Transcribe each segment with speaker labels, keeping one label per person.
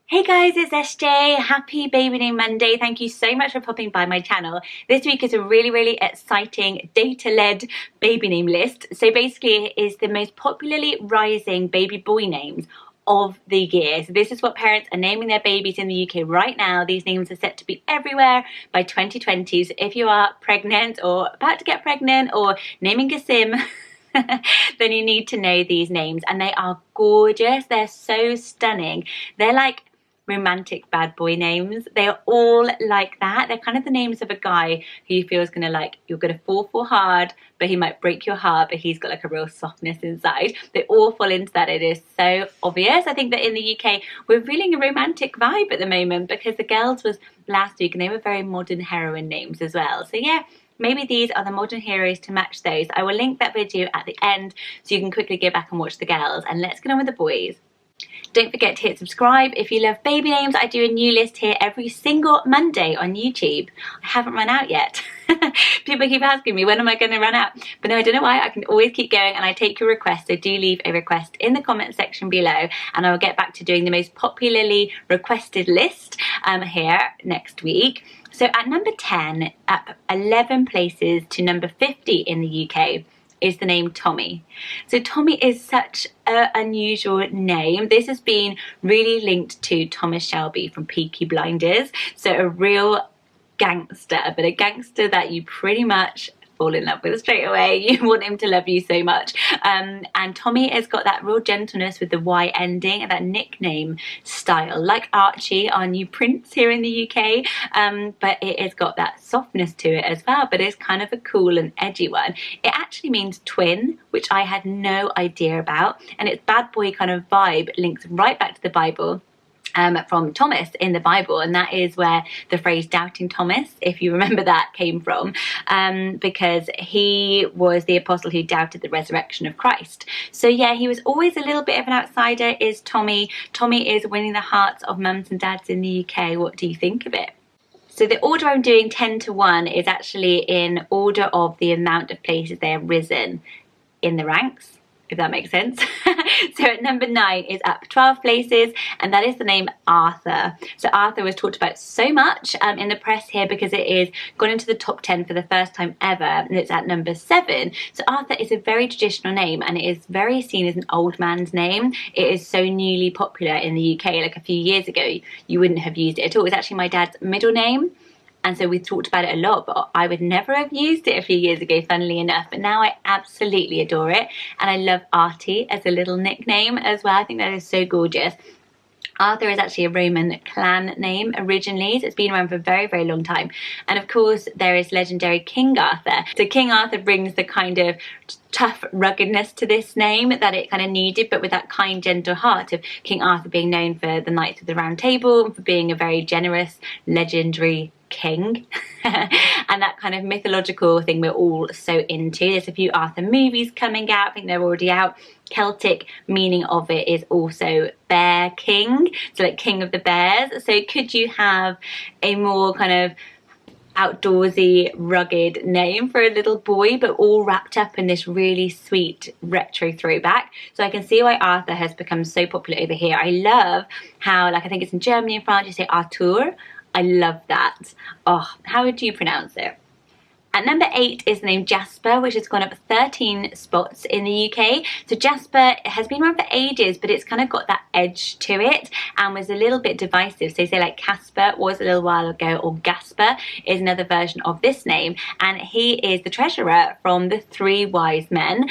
Speaker 1: Hey guys, it's SJ. Happy Baby Name Monday. Thank you so much for popping by my channel. This week is a really exciting data-led baby name list. So basically it is the most popularly rising baby boy names of the year. So this is what parents are naming their babies in the UK right now. These names are set to be everywhere by 2020. So if you are pregnant or about to get pregnant or naming a sim, then you need to know these names, and they are gorgeous. They're so stunning. They're like romantic bad boy names. They are all like that. They're kind of the names of a guy who you feel is gonna you're gonna fall for hard, but he might break your heart, but he's got like a real softness inside. They all fall into that. It is so obvious. I think that in the UK we're feeling a romantic vibe at the moment because the girls was last week and they were very modern heroine names as well. So yeah, maybe these are the modern heroes to match those. I will link that video at the end so you can quickly go back and watch the girls, and let's get on with the boys. Don't forget to hit subscribe if you love baby names. I do a new list here every single Monday on YouTube. I haven't run out yet. People keep asking me, when am I going to run out? But no, I don't know why. I can always keep going, and I take your requests. So do leave a request in the comment section below, and I will get back to doing the most popularly requested list here next week. So at number 10, up 11 places to number 50 in the UK, is the name Tommy. So Tommy is such an unusual name. This has been really linked to Thomas Shelby from Peaky Blinders. So a real gangster, but a gangster that you pretty much fall in love with straight away. You want him to love you so much. And Tommy has got that real gentleness with the Y ending and that nickname style, like Archie, our new prince here in the UK. But it has got that softness to it as well, but it's kind of a cool and edgy one. It actually means twin, which I had no idea about. And its bad boy kind of vibe links right back to the Bible. From Thomas in the Bible, and that is where the phrase doubting Thomas, if you remember that, came from, because he was the apostle who doubted the resurrection of Christ. So yeah, he was always a little bit of an outsider, is Tommy. Tommy is winning the hearts of mums and dads in the UK. What do you think of it? So the order I'm doing 10 to 1 is actually in order of the amount of places they have risen in the ranks, if that makes sense. So at number 9 is up 12 places, and that is the name Arthur. So Arthur was talked about so much in the press here because it is gone into the top 10 for the first time ever, and it's at number 7. So Arthur is a very traditional name, and it is very seen as an old man's name. It is so newly popular in the UK. Like a few years ago, you wouldn't have used it at all. It was actually my dad's middle name. And so we talked about it a lot, but I would never have used it a few years ago, funnily enough. But now I absolutely adore it. And I love Artie as a little nickname as well. I think that is so gorgeous. Arthur is actually a Roman clan name originally, so it's been around for a very long time. And of course there is legendary King Arthur. So King Arthur brings the kind of tough ruggedness to this name that it kind of needed, but with that kind, gentle heart of King Arthur being known for the Knights of the Round Table and for being a very generous, legendary king. And that kind of mythological thing we're all so into. There's a few Arthur movies coming out. I think they're already out. Celtic meaning of it is also bear king, so like king of the bears. So could you have a more kind of outdoorsy, rugged name for a little boy, but all wrapped up in this really sweet retro throwback? So I can see why Arthur has become so popular over here. I love how, like, I think it's in Germany and France, you say Arthur. I love that. Oh, how would you pronounce it? At number 8 is the name Jasper, which has gone up 13 spots in the UK. So Jasper has been around for ages, but it's kind of got that edge to it and was a little bit divisive. So say like Casper was a little while ago, or Gasper is another version of this name. And he is the treasurer from the Three Wise Men.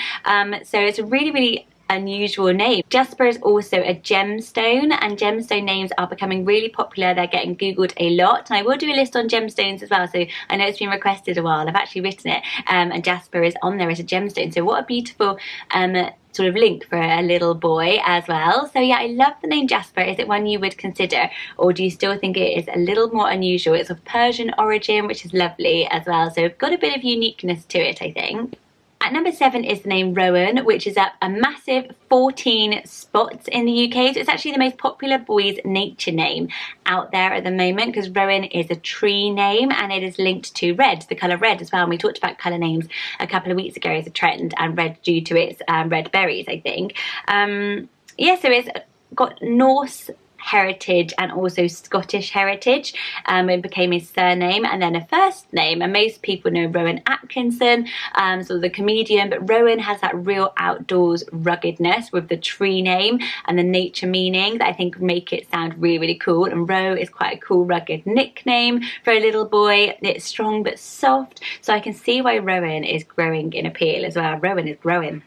Speaker 1: So it's a really unusual name. Jasper is also a gemstone, and gemstone names are becoming really popular. They're getting googled a lot, and I will do a list on gemstones as well. So I know it's been requested a while. I've actually written it, and Jasper is on there as a gemstone. So what a beautiful sort of link for a little boy as well. So yeah, I love the name Jasper. Is it one you would consider, or do you still think it is a little more unusual? It's of Persian origin, which is lovely as well. So got a bit of uniqueness to it, I think. At number 7 is the name Rowan, which is up a massive 14 spots in the UK. So it's actually the most popular boy's nature name out there at the moment, because Rowan is a tree name and it is linked to red, the colour red as well. And we talked about colour names a couple of weeks ago as a trend, and red due to its red berries, I think. Yeah, so it's got Norse heritage and also Scottish heritage. It became his surname and then a first name, and most people know Rowan Atkinson, sort of the comedian, but Rowan has that real outdoors ruggedness with the tree name and the nature meaning that I think make it sound really, really cool. And Ro is quite a cool rugged nickname for a little boy. It's strong but soft, so I can see why Rowan is growing in appeal as well. Rowan is growing.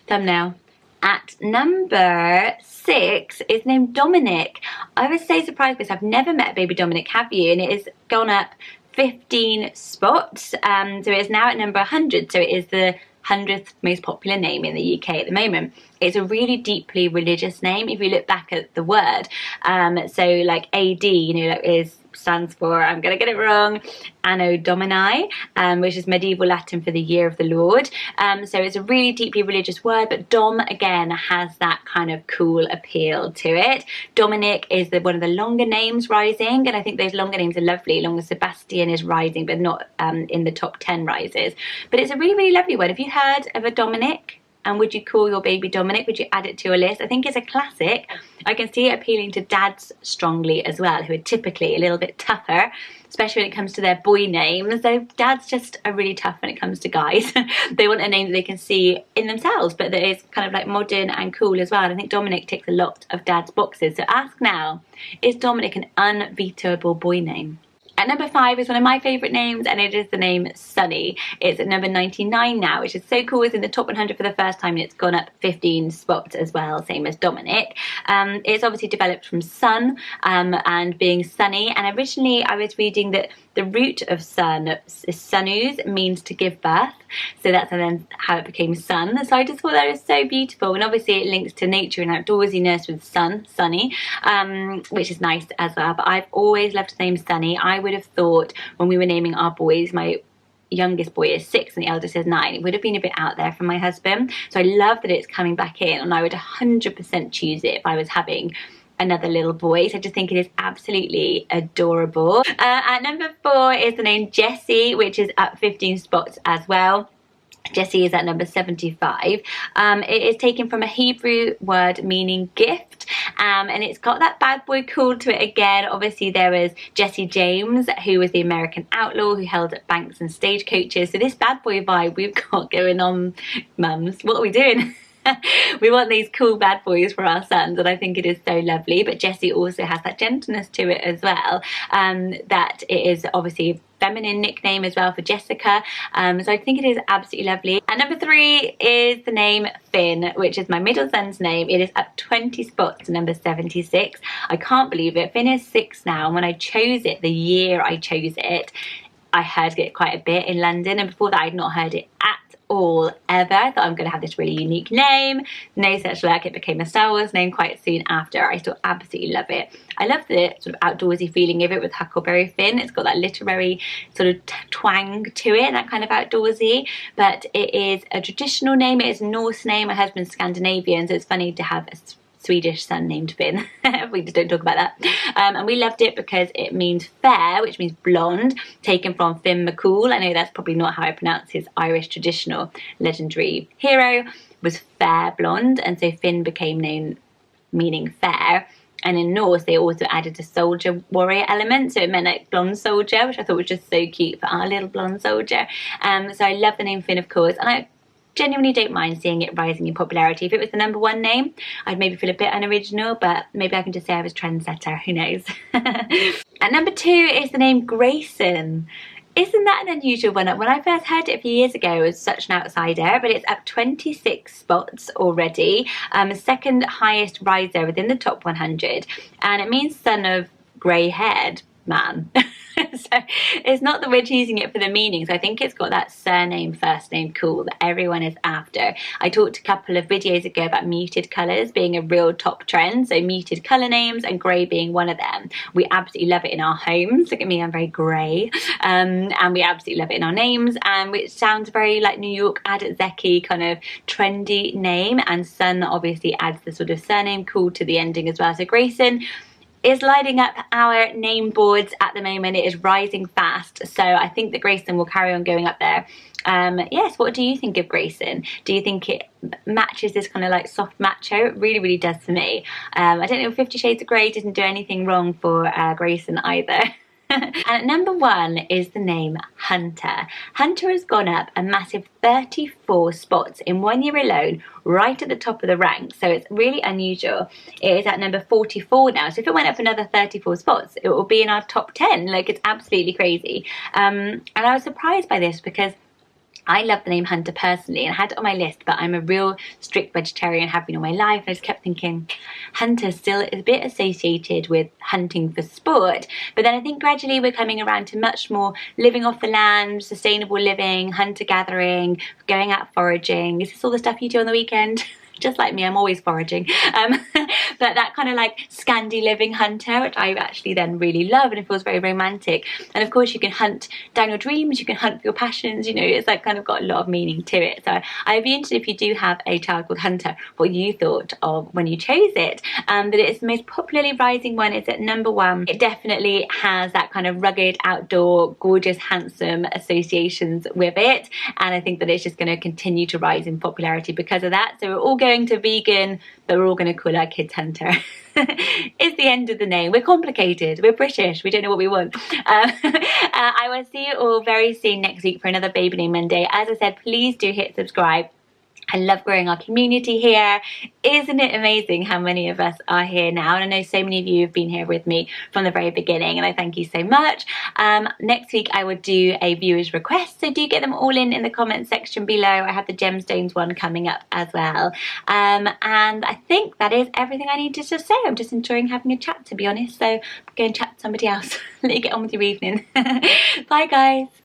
Speaker 1: Thumbnail. At number 6 is named Dominic. I was so surprised because I've never met baby Dominic, have you? And it has gone up 15 spots, so it's now at number 100, so it is the 100th most popular name in the UK at the moment. It's a really deeply religious name if you look back at the word. So like AD, you know, that stands for, I'm gonna get it wrong, Anno Domini, which is medieval Latin for the year of the Lord. So it's a really deeply religious word, but Dom again has that kind of cool appeal to it. Dominic is one of the longer names rising, and I think those longer names are lovely. Long as Sebastian is rising, but not in the top 10 rises. But it's a really, really lovely one. Have you heard of a Dominic? And would you call your baby Dominic? Would you add it to your list? I think it's a classic. I can see it appealing to dads strongly as well, who are typically a little bit tougher, especially when it comes to their boy names. So dads just are really tough when it comes to guys. They want a name that they can see in themselves, but that is kind of like modern and cool as well. And I think Dominic ticks a lot of dad's boxes. So ask now, is Dominic an unvetoable boy name? At number 5 is one of my favourite names, and it is the name Sunny. It's at number 99 now, which is so cool. It's in the top 100 for the first time, and it's gone up 15 spots as well, same as Dominic. It's obviously developed from sun and being sunny, and originally I was reading that the root of sun, sunus, means to give birth, so that's then how it became sun. So I just thought that was so beautiful, and obviously it links to nature and outdoorsiness with sun, sunny, which is nice as well. But I've always loved the name Sunny. I would have thought when we were naming our boys, my youngest boy is 6 and the eldest is 9, it would have been a bit out there for my husband. So I love that it's coming back in, and I would 100% choose it if I was having another little boy. So I just think it is absolutely adorable. At number 4 is the name Jessie, which is up 15 spots as well. Jessie is at number 75. It is taken from a Hebrew word meaning gift, and it's got that bad boy cool to it again. Obviously there was Jesse James, who was the American outlaw who held at banks and stagecoaches. So this bad boy vibe we've got going on, mums. What are we doing? We want these cool bad boys for our sons, and I think it is so lovely. But Jessie also has that gentleness to it as well, that it is obviously a feminine nickname as well for Jessica, so I think it is absolutely lovely. At number 3 is the name Finn, which is my middle son's name. It is up 20 spots to number 76. I can't believe it. Finn is 6 now, and when I chose it, the year I chose it, I heard it quite a bit in London, and before that I'd not heard it at all ever. I thought I'm going to have this really unique name. No such luck. It became a Star Wars name quite soon after. I still absolutely love it. I love the sort of outdoorsy feeling of it with Huckleberry Finn. It's got that literary sort of twang to it, that kind of outdoorsy, but it is a traditional name. It is a Norse name. My husband's Scandinavian, so it's funny to have a Swedish son named Finn. We just don't talk about that. And we loved it because it means fair, which means blonde, taken from Finn McCool. I know that's probably not how I pronounce his Irish traditional legendary hero, was fair blonde, and so Finn became known meaning fair. And in Norse they also added a soldier warrior element, so it meant like blonde soldier, which I thought was just so cute for our little blonde soldier. So I love the name Finn, of course, and I genuinely don't mind seeing it rising in popularity. If it was the number 1 name, I'd maybe feel a bit unoriginal, but maybe I can just say I was trendsetter, who knows. At number 2 is the name Grayson. Isn't that an unusual one? When I first heard it a few years ago, it was such an outsider, but it's up 26 spots already. Second highest riser within the top 100, and it means son of grey-haired man. So it's not that we're choosing it for the meaning. So I think it's got that surname first name cool that everyone is after. I talked a couple of videos ago about muted colours being a real top trend, so muted colour names, and grey being one of them. We absolutely love it in our homes. Look at me, I'm very grey, and we absolutely love it in our names, and which sounds very like New York Adetseki kind of trendy name, and son obviously adds the sort of surname cool to the ending as well. So Grayson is lighting up our name boards at the moment. It is rising fast, so I think that Grayson will carry on going up there. Yes, what do you think of Grayson? Do you think it matches this kind of like soft macho? It really, really does for me. I don't know if 50 Shades of Grey didn't do anything wrong for Grayson either. And at number 1 is the name Hunter. Hunter has gone up a massive 34 spots in 1 year alone, right at the top of the rank. So it's really unusual. It is at number 44 now. So if it went up another 34 spots, it will be in our top 10. Like, it's absolutely crazy. And I was surprised by this because I love the name Hunter personally and I had it on my list, but I'm a real strict vegetarian, have been all my life. I just kept thinking Hunter still is a bit associated with hunting for sport. But then I think gradually we're coming around to much more living off the land, sustainable living, hunter gathering, going out foraging. Is this all the stuff you do on the weekend? Just like me, I'm always foraging. But that kind of like Scandi living hunter, which I actually then really love, and it feels very romantic. And of course you can hunt down your dreams, you can hunt for your passions, you know, it's like kind of got a lot of meaning to it. So I'd be interested if you do have a child called Hunter, what you thought of when you chose it. But it's the most popularly rising one. It's at number 1. It definitely has that kind of rugged, outdoor, gorgeous, handsome associations with it. And I think that it's just going to continue to rise in popularity because of that. So we're all going to vegan, but we're all going to call our kids Hunter. It's the end of the name. We're complicated. We're British. We don't know what we want. I will see you all very soon next week for another Baby Name Monday. As I said, please do hit subscribe. I love growing our community here. Isn't it amazing how many of us are here now? And I know so many of you have been here with me from the very beginning, and I thank you so much. Next week I will do a viewer's request, so do get them all in the comment section below. I have the gemstones one coming up as well. And I think that is everything I need to just say. I'm just enjoying having a chat, to be honest, so go and chat to somebody else. Let you get on with your evening. Bye guys.